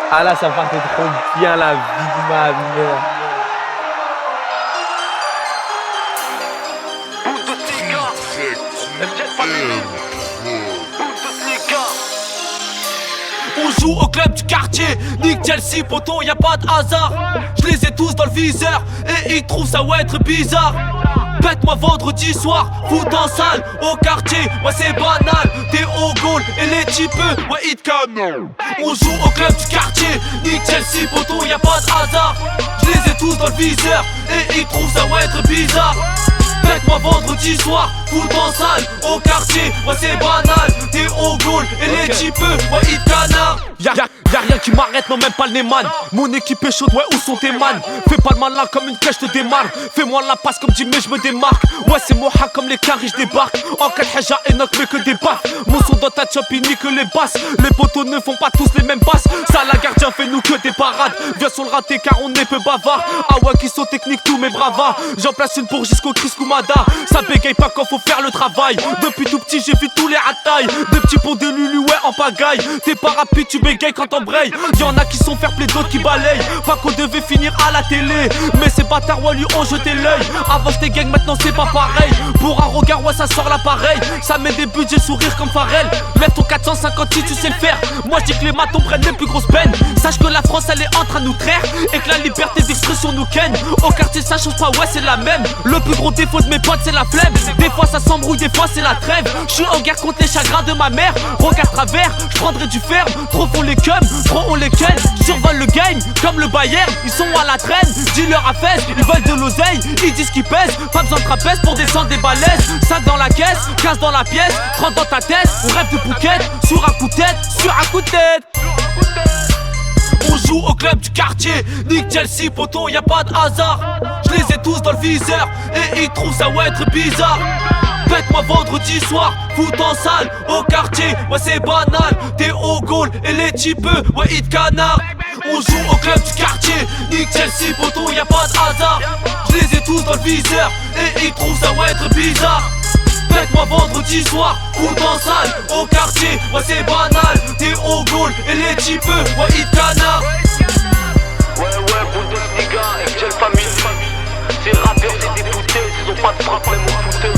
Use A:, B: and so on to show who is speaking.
A: Ah là, ça partait trop bien la vie de ma mère.
B: On joue au club du quartier, Nick Chelsea, poton, y'a pas de hasard. Je les ai tous dans le viseur, et ils trouvent ça ouais être bizarre. Pète-moi vendredi soir, foot en salle, au quartier, ouais c'est banal. T'es au goal et les types, ouais ils te cannent. On joue au club du quartier, Nick Chelsea, poton, y'a pas de hasard. Je les ai tous dans le viseur, et ils trouvent ça ouais être bizarre. Pète-moi vendredi soir, foot en salle, au quartier, ouais c'est banal. T'es au goal et les types, ouais ils te canardent. Y'a rien qui m'arrête, non même pas le Neyman. Mon équipe est chaude, ouais où sont tes man? Fais pas le malin comme une cache, je te démarre. Fais-moi la passe comme Jimmy, je me démarque. Ouais c'est Moha comme les caries, je débarque. En 4 Haja et Enoch mais que des baffes. Mon son dans ta chop il nique les basses. Les poteaux ne font pas tous les mêmes passes. Ça la gardien fait nous que des parades. Viens sur le raté car on est peu bavard. Ah ouais qui sont techniques tous mes bravas. J'en place une pour jusqu'au Chris Koumada. Ça bégaye pas quand faut faire le travail. Depuis tout petit j'ai vu tous les ratailles. Des petits ponts de Lulu ouais en pagaille. T'es pas rapide tu bégayes quand t'embrayes. Y'en a qui sont fair play d'autres qui balayent. Pas qu'on devait finir à la télé. Mais ces bâtards ouais lui ont jeté l'œil. Avant j'étais gang maintenant c'est pas pareil. Pour un regard ouais ça sort l'appareil. Ça met des budgets sourire comme Pharrell. Lève ton 450 si tu sais le faire. Moi je dis que les matons prennent les plus grosses peines. Sache que la France elle est en train de nous traire. Et que la liberté d'expression nous ken. Au quartier ça change pas ouais c'est la même. Le plus gros défaut de mes potes c'est la flemme. Des fois ça s'embrouille des fois c'est la trêve. Je suis en guerre contre les chagrins de ma mère. Regarde travers, je prendrai du ferme. Trop font les cums, trop on les ken. Survole le game comme le Bayern. Ils sont à la traîne, dis-leur à fesse. Ils veulent de l'oseille, ils disent qu'ils pèsent. Pas besoin de trapèze pour descendre des balaises. 5 dans la caisse, 15 dans la pièce, 30 dans ta tête. On rêve de bouquette, sur un coup de tête, sur un coup de tête. On joue au club du quartier, Nick Chelsea, poton, y'a pas de hasard. Je les ai tous dans le viseur, et ils trouvent ça ouais être bizarre. Pète-moi vendredi soir, foot en salle, au quartier, ouais c'est banal. T'es au goal et les types, ouais ils te canardent. On joue au club du quartier, Nick Chelsea, poton, y'a pas de hasard. Je les ai tous dans le viseur, et ils trouvent ça ouais être bizarre. Pète-moi vendredi soir, foot en salle, au quartier, ouais c'est banal. T'es au goal et les types, ouais ils te canardent.
C: Ouais, Bundesliga, FGL Family. Ces rappeurs, c'est des fouteux, ils ont pas de frappe, même au fouteux.